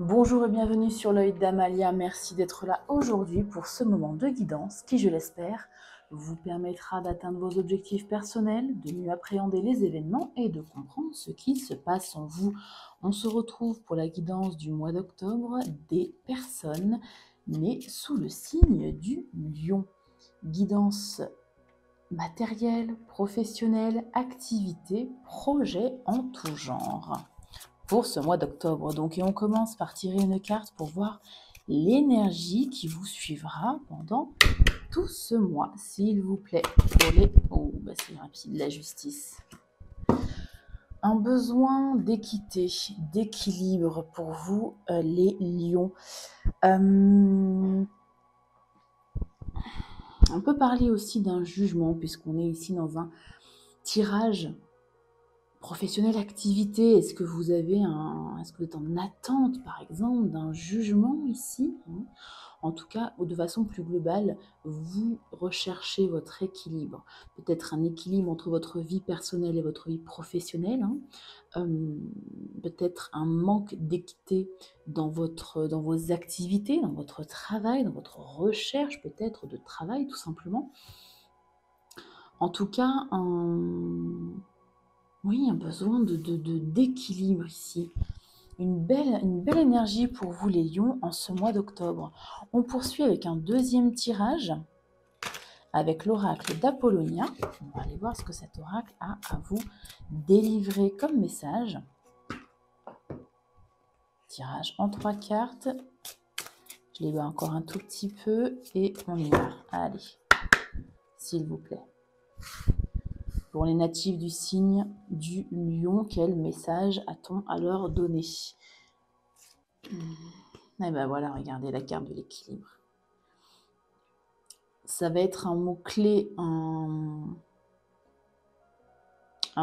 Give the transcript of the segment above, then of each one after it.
Bonjour et bienvenue sur l'œil d'Amalia. Merci d'être là aujourd'hui pour ce moment de guidance qui, je l'espère, vous permettra d'atteindre vos objectifs personnels, de mieux appréhender les événements et de comprendre ce qui se passe en vous. On se retrouve pour la guidance du mois d'octobre des personnes nées sous le signe du lion. Guidance matérielle, professionnelle, activité, projet en tout genre pour ce mois d'octobre. Donc, et on commence par tirer une carte pour voir l'énergie qui vous suivra pendant tout ce mois, s'il vous plaît. Pour les... Oh, bah c'est rapide, la justice. Un besoin d'équité, d'équilibre pour vous, les lions. On peut parler aussi d'un jugement, puisqu'on est ici dans un tirage professionnel, activité. Est-ce que vous êtes en attente, par exemple, d'un jugement ici, hein? En tout cas, ou de façon plus globale, vous recherchez votre équilibre. Peut-être un équilibre entre votre vie personnelle et votre vie professionnelle, hein. Peut-être un manque d'équité dans vos activités, dans votre travail, dans votre recherche peut-être de travail, tout simplement. En tout cas, oui, un besoin d'équilibre ici. Une belle énergie pour vous les lions en ce mois d'octobre. On poursuit avec un deuxième tirage avec l'oracle d'Apollonia. On va aller voir ce que cet oracle a à vous délivrer comme message. Tirage en 3 cartes. Je les vois encore un tout petit peu et on y va. Allez, s'il vous plaît. Pour les natifs du signe du lion, quel message a-t-on à leur donner? Et ben voilà, regardez la carte de l'équilibre. Ça va être un mot-clé, un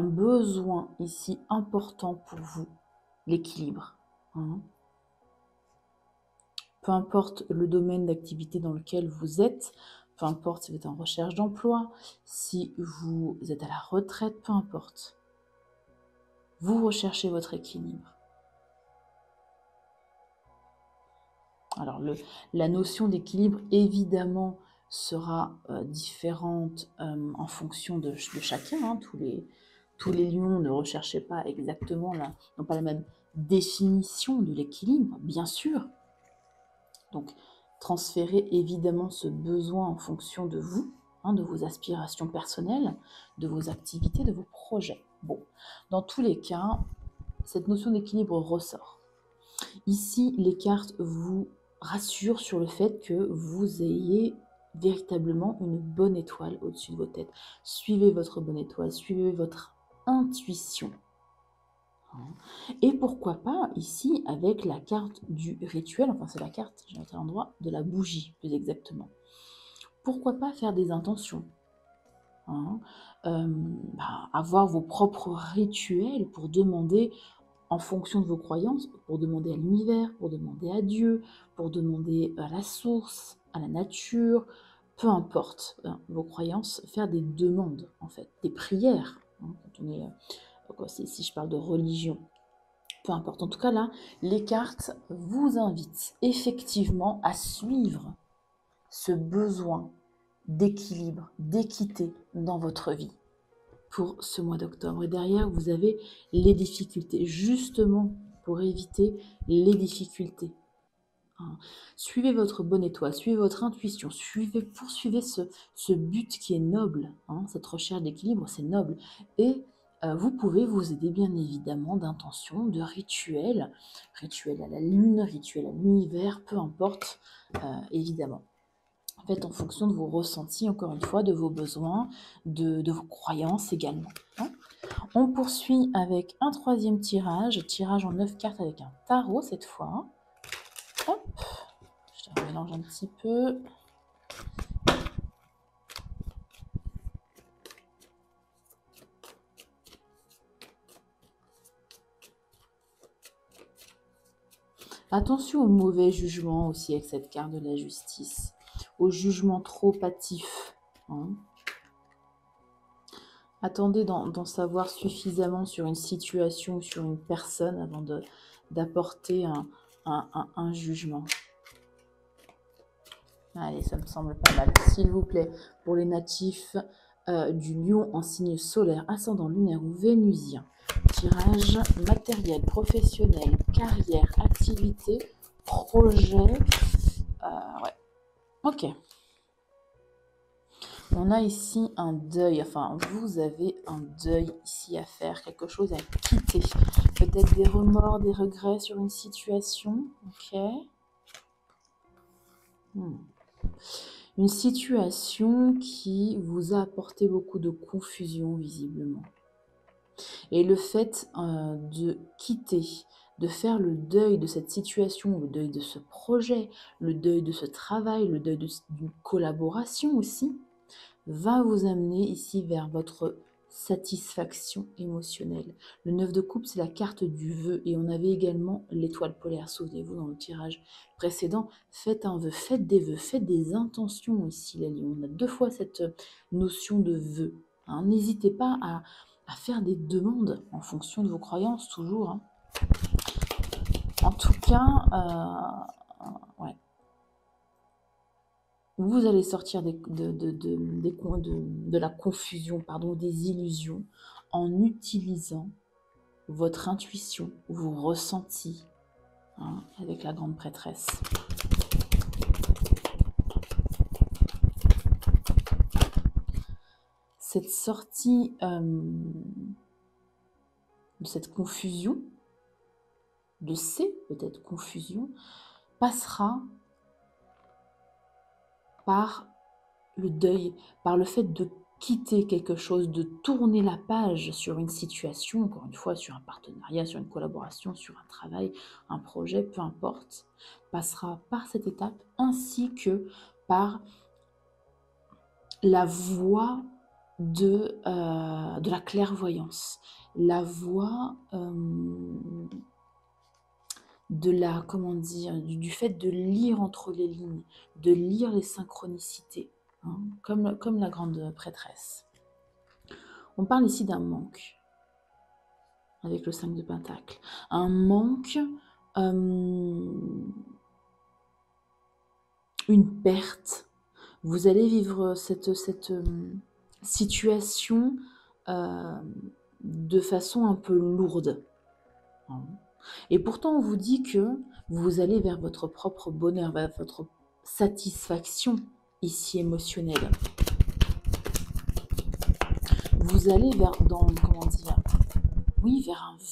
besoin ici important pour vous, l'équilibre. Hein. Peu importe le domaine d'activité dans lequel vous êtes, peu importe si vous êtes en recherche d'emploi, si vous êtes à la retraite, peu importe. Vous recherchez votre équilibre. Alors, la notion d'équilibre, évidemment, sera différente en fonction de chacun. Hein. Tous les lions ne recherchaient pas exactement, n'ont pas la même définition de l'équilibre, bien sûr. Donc, transférez évidemment ce besoin en fonction de vous, hein, de vos aspirations personnelles, de vos activités, de vos projets. Bon, dans tous les cas, cette notion d'équilibre ressort. Ici, les cartes vous rassurent sur le fait que vous ayez véritablement une bonne étoile au-dessus de vos têtes. Suivez votre bonne étoile, suivez votre intuition. Et pourquoi pas ici avec la carte du rituel, enfin c'est la carte, j'ai noté à l'endroit, de la bougie plus exactement. Pourquoi pas faire des intentions, hein, avoir vos propres rituels pour demander en fonction de vos croyances, pour demander à l'univers, pour demander à Dieu, pour demander à la source, à la nature, peu importe vos croyances, faire des demandes en fait, des prières, hein, quand on est, si je parle de religion, peu importe. En tout cas là, les cartes vous invitent effectivement à suivre ce besoin d'équilibre, d'équité dans votre vie pour ce mois d'octobre. Et derrière, vous avez les difficultés, justement pour éviter les difficultés. Hein. Suivez votre bonne étoile, suivez votre intuition, poursuivez ce but qui est noble. Hein. Cette recherche d'équilibre, c'est noble. Et vous pouvez vous aider bien évidemment d'intentions, de rituels, rituels à la lune, rituels à l'univers, peu importe, évidemment. En fait, en fonction de vos ressentis, encore une fois, de vos besoins, de vos croyances également. Hein. On poursuit avec un troisième tirage en 9 cartes avec un tarot cette fois. Hop, je mélange un petit peu. Attention au mauvais jugement aussi avec cette carte de la justice, au jugement trop hâtif. Hein. Attendez d'en savoir suffisamment sur une situation ou sur une personne avant d'apporter un jugement. Allez, ça me semble pas mal. S'il vous plaît, pour les natifs du lion en signe solaire, ascendant lunaire ou vénusien, tirage matériel, professionnel, carrière, activité, projet. Ouais, ok. On a ici un deuil, enfin, vous avez un deuil ici à faire, quelque chose à quitter. Peut-être des remords, des regrets sur une situation, ok. Une situation qui vous a apporté beaucoup de confusion, visiblement. Et le fait de quitter, de faire le deuil de cette situation, le deuil de ce projet, le deuil de ce travail, le deuil d'une collaboration aussi, va vous amener ici vers votre satisfaction émotionnelle. Le 9 de coupe, c'est la carte du vœu. Et on avait également l'étoile polaire. Souvenez-vous, dans le tirage précédent, faites un vœu, faites des vœux, faites des intentions ici, les lions. On a 2 fois cette notion de vœu. Hein. N'hésitez pas à faire des demandes en fonction de vos croyances, toujours. Hein. En tout cas, ouais. Vous allez sortir de la confusion, pardon, des illusions, en utilisant votre intuition, vos ressentis, hein, avec la grande prêtresse. Cette sortie de cette confusion, de ces peut-être confusions, passera par le deuil, par le fait de quitter quelque chose, de tourner la page sur une situation, encore une fois sur un partenariat, sur une collaboration, sur un travail, un projet, peu importe, passera par cette étape ainsi que par la voie de la clairvoyance, la voie de la, comment dire, du fait de lire entre les lignes, de lire les synchronicités, hein, comme la grande prêtresse. On parle ici d'un manque, avec le 5 de Pentacle. Un manque, une perte. Vous allez vivre cette situation de façon un peu lourde. Hein. Et pourtant, on vous dit que vous allez vers votre propre bonheur, vers votre satisfaction ici émotionnelle. Vous allez vers un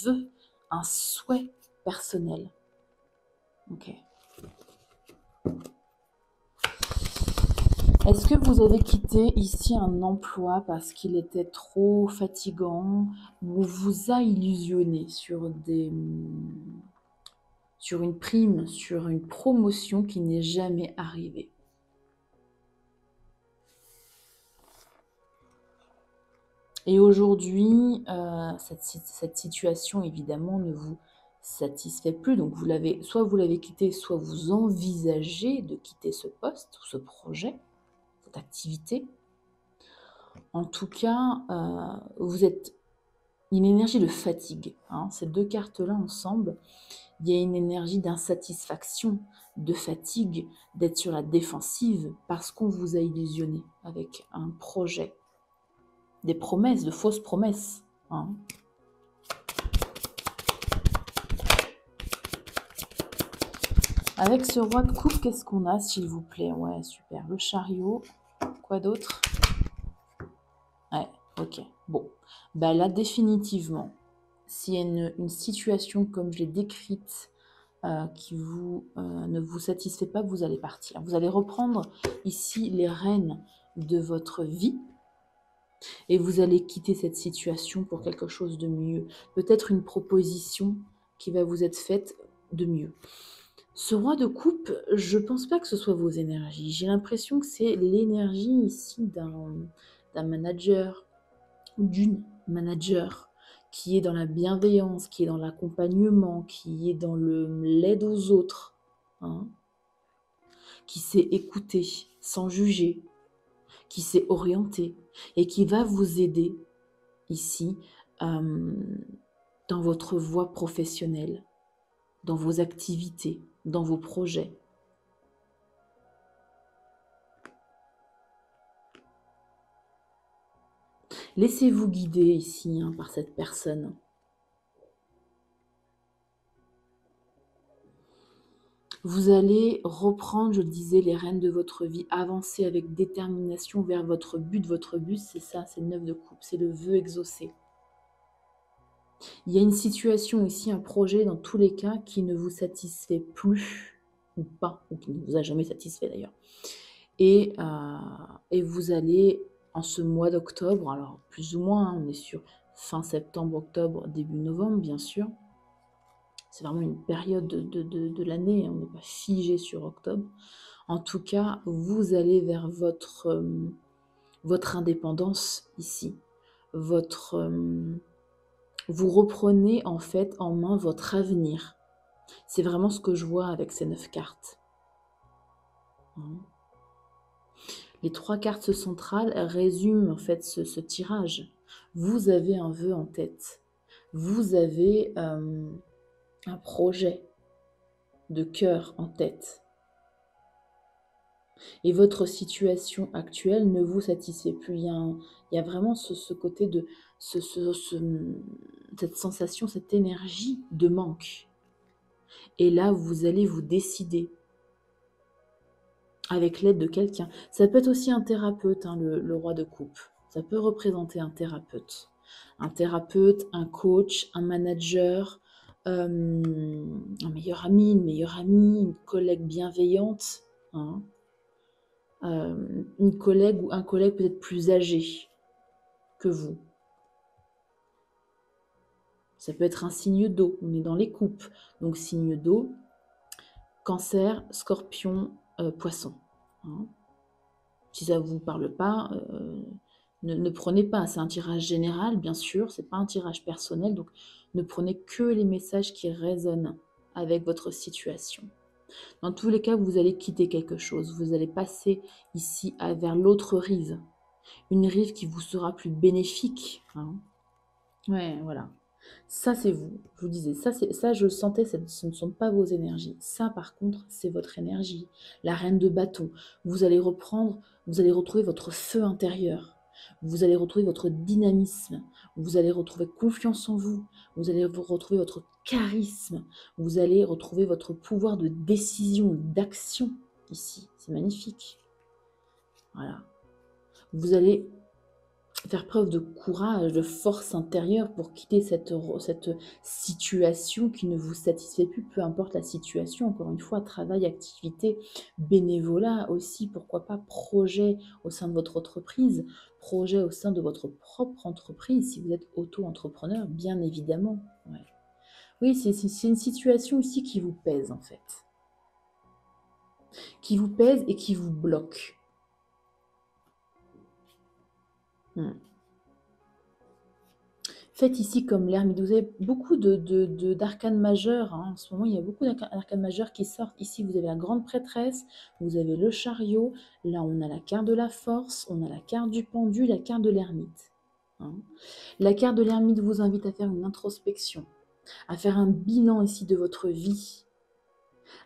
vœu, un souhait personnel. Ok. Est-ce que vous avez quitté ici un emploi parce qu'il était trop fatigant ou vous a illusionné sur une prime, sur une promotion qui n'est jamais arrivée? Et aujourd'hui, cette situation, évidemment, ne vous satisfait plus. Donc, soit vous l'avez quitté, soit vous envisagez de quitter ce poste, ou ce projet, cette activité. En tout cas, vous êtes une énergie de fatigue. Hein. Ces deux cartes-là ensemble, il y a une énergie d'insatisfaction, de fatigue, d'être sur la défensive parce qu'on vous a illusionné avec un projet. Des promesses, de fausses promesses. Hein. Avec ce roi de coupe, qu'est-ce qu'on a, s'il vous plaît? Ouais, super. Le chariot. Quoi d'autre? Ouais, ok. Bon. Bah là, définitivement, s'il y a une situation comme je l'ai décrite qui ne vous satisfait pas, vous allez partir. Vous allez reprendre ici les rênes de votre vie. Et vous allez quitter cette situation pour quelque chose de mieux. Peut-être une proposition qui va vous être faite de mieux. Ce roi de coupe, je ne pense pas que ce soit vos énergies. J'ai l'impression que c'est l'énergie ici d'un manager ou d'une manager qui est dans la bienveillance, qui est dans l'accompagnement, qui est dans l'aide aux autres, hein, qui sait écouter sans juger, qui s'est orienté et qui va vous aider ici dans votre voie professionnelle. dans vos activités, dans vos projets. Laissez-vous guider ici par cette personne. Vous allez reprendre, je le disais, les rênes de votre vie, avancer avec détermination vers votre but. Votre but, c'est ça, c'est le 9 de coupe, c'est le vœu exaucé. Il y a une situation ici, un projet dans tous les cas qui ne vous satisfait plus, ou pas, ou qui ne vous a jamais satisfait d'ailleurs. Et vous allez, en ce mois d'octobre, alors plus ou moins, on est sur fin septembre, octobre, début novembre, bien sûr. C'est vraiment une période de l'année, on n'est pas figé sur octobre. En tout cas, vous allez vers votre indépendance ici. Vous reprenez en fait en main votre avenir. C'est vraiment ce que je vois avec ces 9 cartes. Les 3 cartes centrales résument en fait ce tirage. Vous avez un vœu en tête. Vous avez un projet de cœur en tête. Et votre situation actuelle ne vous satisfait plus. Il y a vraiment ce côté de cette sensation, cette énergie de manque. Et là, vous allez vous décider avec l'aide de quelqu'un. Ça peut être aussi un thérapeute, le roi de coupe. Ça peut représenter un thérapeute. Un thérapeute, un coach, un manager, un meilleur ami, une meilleure amie, une collègue bienveillante. Une collègue ou un collègue peut-être plus âgé que vous. Ça peut être un signe d'eau, on est dans les coupes. Donc signe d'eau, Cancer, Scorpion, Poisson. Si ça ne vous parle pas, ne prenez pas. C'est un tirage général, bien sûr, c'est pas un tirage personnel, donc ne prenez que les messages qui résonnent avec votre situation. Dans tous les cas, vous allez quitter quelque chose. Vous allez passer ici vers l'autre rive. Une rive qui vous sera plus bénéfique. Ouais, voilà. Ça, c'est vous. Je vous disais, ça je le sentais, ce ne sont pas vos énergies. Ça, par contre, c'est votre énergie. La reine de bâton. Vous allez retrouver votre feu intérieur. Vous allez retrouver votre dynamisme. Vous allez retrouver confiance en vous. Vous allez retrouver votre charisme. Vous allez retrouver votre pouvoir de décision, d'action ici. C'est magnifique. Voilà. Vous allez faire preuve de courage, de force intérieure pour quitter cette situation qui ne vous satisfait plus, peu importe la situation, encore une fois, travail, activité, bénévolat aussi, pourquoi pas, projet au sein de votre entreprise, projet au sein de votre propre entreprise, si vous êtes auto-entrepreneur, bien évidemment. Ouais. Oui, c'est une situation ici qui vous pèse en fait, qui vous pèse et qui vous bloque. Faites ici comme l'ermite. Vous avez beaucoup d'arcanes majeures. En ce moment, il y a beaucoup d'arcanes majeures qui sortent. Ici, vous avez la grande prêtresse, vous avez le chariot. Là, on a la carte de la force, on a la carte du pendu, la carte de l'ermite. La carte de l'ermite vous invite à faire une introspection, à faire un bilan ici de votre vie,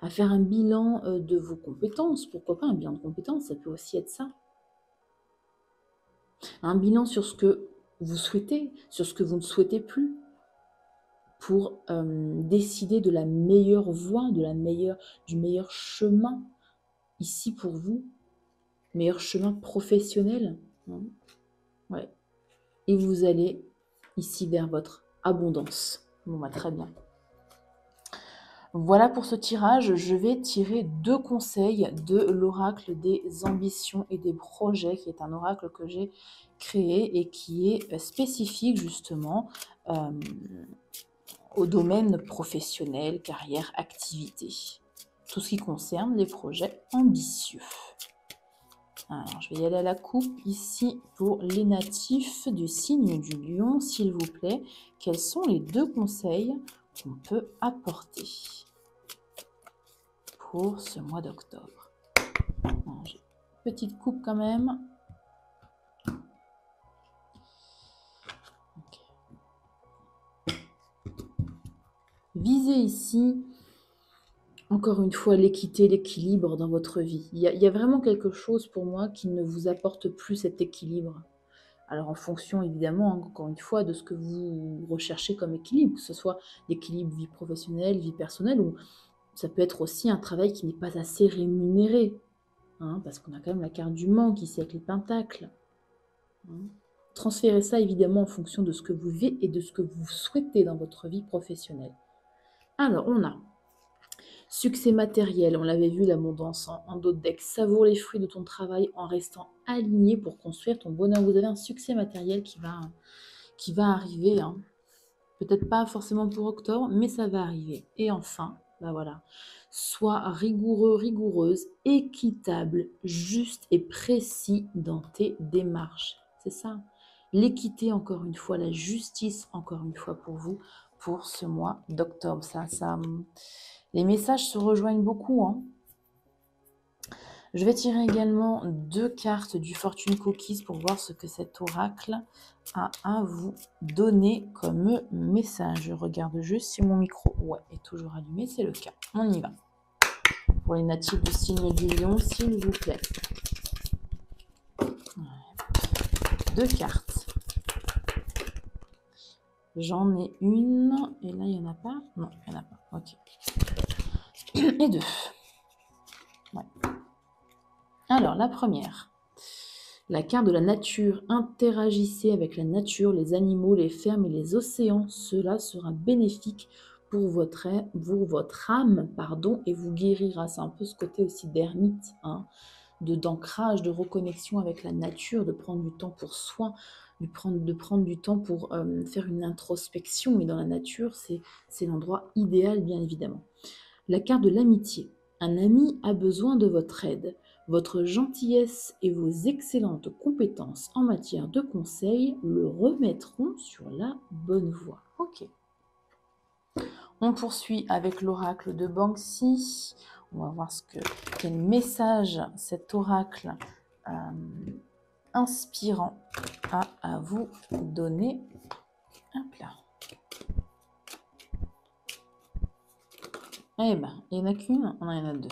à faire un bilan de vos compétences. Pourquoi pas un bilan de compétences, ça peut aussi être ça. Un bilan sur ce que vous souhaitez, sur ce que vous ne souhaitez plus, pour décider de la meilleure voie, du meilleur chemin ici pour vous, meilleur chemin professionnel. Ouais. Et vous allez ici vers votre abondance. Bon, bah, très bien. Voilà pour ce tirage. Je vais tirer 2 conseils de l'oracle des ambitions et des projets, qui est un oracle que j'ai créé et qui est spécifique justement au domaine professionnel, carrière, activité. Tout ce qui concerne les projets ambitieux. Alors, je vais y aller à la coupe ici pour les natifs du signe du lion, s'il vous plaît. Quels sont les 2 conseils qu'on peut apporter pour ce mois d'octobre? Petite coupe quand même. Okay. Visez ici Encore une fois, l'équité, l'équilibre dans votre vie. Il y a vraiment quelque chose pour moi qui ne vous apporte plus cet équilibre. Alors en fonction évidemment, encore une fois, de ce que vous recherchez comme équilibre, que ce soit l'équilibre vie professionnelle, vie personnelle, ou ça peut être aussi un travail qui n'est pas assez rémunéré, hein, parce qu'on a quand même la carte du manque ici avec les pentacles. Hein. Transférez ça évidemment en fonction de ce que vous vivez et de ce que vous souhaitez dans votre vie professionnelle. Alors on a succès matériel, on l'avait vu, l'abondance en d'autres decks. Savoure les fruits de ton travail en restant aligné pour construire ton bonheur. Vous avez un succès matériel qui va arriver. Hein. Peut-être pas forcément pour octobre, mais ça va arriver. Et enfin, bah voilà, sois rigoureux, rigoureuse, équitable, juste et précis dans tes démarches. C'est ça. L'équité, encore une fois, la justice, encore une fois pour vous, pour ce mois d'octobre. Les messages se rejoignent beaucoup. Hein. Je vais tirer également 2 cartes du Fortune Cookies pour voir ce que cet oracle a à vous donner comme message. Je regarde juste si mon micro est toujours allumé, c'est le cas. On y va. Pour les natifs du signe du lion, s'il vous plaît. 2 cartes. J'en ai une. Et là, il n'y en a pas? Non, il n'y en a pas. Ok. Et 2. Ouais. Alors, la première. La carte de la nature. Interagissez avec la nature, les animaux, les fermes et les océans. Cela sera bénéfique pour votre âme, et vous guérira. C'est un peu ce côté aussi d'ermite, hein, d'ancrage, de reconnexion avec la nature, de prendre du temps pour soi, de prendre du temps pour faire une introspection. Et dans la nature, c'est l'endroit idéal, bien évidemment. La carte de l'amitié. Un ami a besoin de votre aide. Votre gentillesse et vos excellentes compétences en matière de conseil le remettront sur la bonne voie. Ok. On poursuit avec l'oracle de Banksy. On va voir quel message cet oracle inspirant a à vous donner. Hop là. Eh ben, il n'y en a qu'une, on en a 2.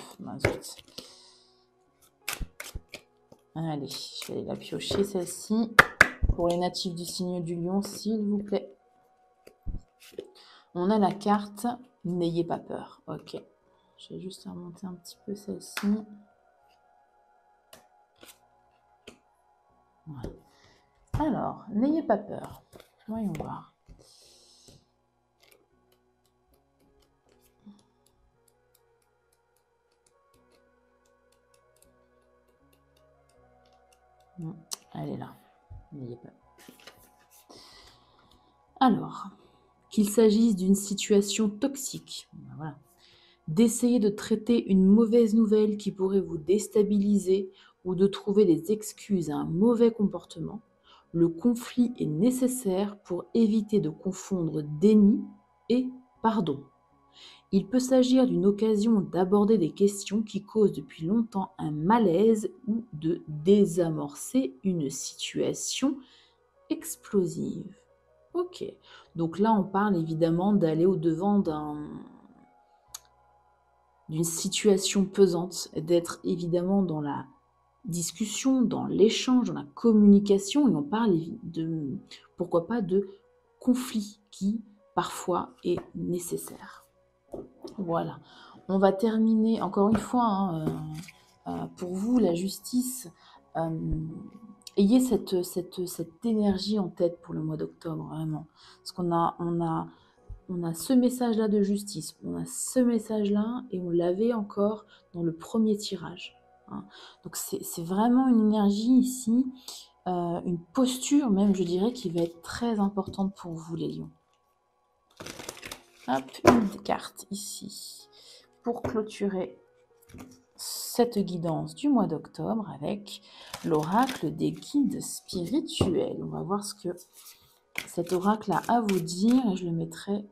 Allez, je vais la piocher celle-ci pour les natifs du signe du lion, s'il vous plaît. On a la carte « N'ayez pas peur ». Ok, je vais juste remonter un petit peu celle-ci. Voilà. Alors, n'ayez pas peur. Voyons voir. Elle est là. N'ayez pas peur. Alors, qu'il s'agisse d'une situation toxique, voilà, d'essayer de traiter une mauvaise nouvelle qui pourrait vous déstabiliser ou de trouver des excuses à un mauvais comportement, le conflit est nécessaire pour éviter de confondre déni et pardon. Il peut s'agir d'une occasion d'aborder des questions qui causent depuis longtemps un malaise ou de désamorcer une situation explosive. Ok, donc là on parle évidemment d'aller au-devant d'une situation pesante, d'être évidemment dans la discussion, dans l'échange, dans la communication, et on parle de, pourquoi pas, de conflit qui parfois est nécessaire. Voilà, on va terminer encore une fois, pour vous, la justice. Ayez cette énergie en tête pour le mois d'octobre, vraiment. Parce qu'on a ce message-là de justice, on a ce message-là, et on l'avait encore dans le premier tirage. Hein. Donc c'est vraiment une énergie ici, une posture même, je dirais, qui va être très importante pour vous, les lions. Hop, une carte ici, pour clôturer cette guidance du mois d'octobre avec l'oracle des guides spirituels. On va voir ce que cet oracle a à vous dire, et je le mettrai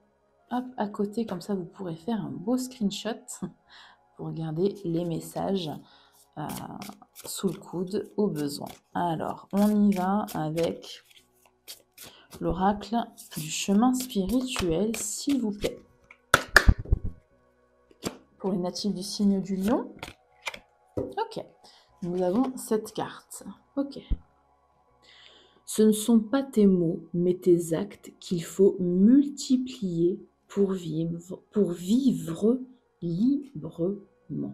hop, à côté, comme ça vous pourrez faire un beau screenshot pour regarder les messages sous le coude au besoin. Alors, on y va avec l'oracle du chemin spirituel, s'il vous plaît. pour les natifs du signe du lion. Ok, nous avons cette carte. Ok. Ce ne sont pas tes mots, mais tes actes qu'il faut multiplier pour vivre librement.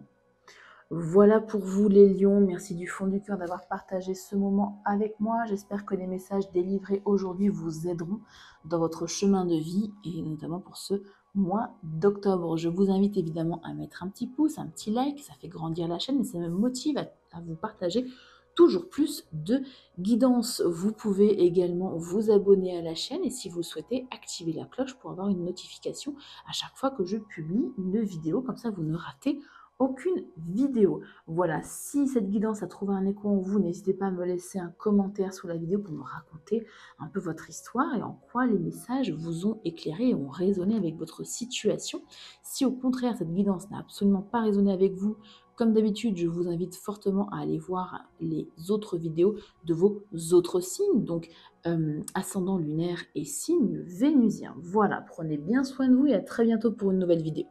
Voilà pour vous les lions, merci du fond du cœur d'avoir partagé ce moment avec moi. J'espère que les messages délivrés aujourd'hui vous aideront dans votre chemin de vie et notamment pour ce mois d'octobre. Je vous invite évidemment à mettre un petit pouce, un petit like, ça fait grandir la chaîne et ça me motive à vous partager toujours plus de guidance. Vous pouvez également vous abonner à la chaîne et si vous le souhaitez, activer la cloche pour avoir une notification à chaque fois que je publie une vidéo. Comme ça, vous ne ratez aucune vidéo. Voilà, si cette guidance a trouvé un écho en vous, n'hésitez pas à me laisser un commentaire sous la vidéo pour me raconter un peu votre histoire et en quoi les messages vous ont éclairé et ont résonné avec votre situation. Si au contraire cette guidance n'a absolument pas résonné avec vous, comme d'habitude, je vous invite fortement à aller voir les autres vidéos de vos autres signes, donc ascendant lunaire et signe vénusien. Voilà, prenez bien soin de vous et à très bientôt pour une nouvelle vidéo.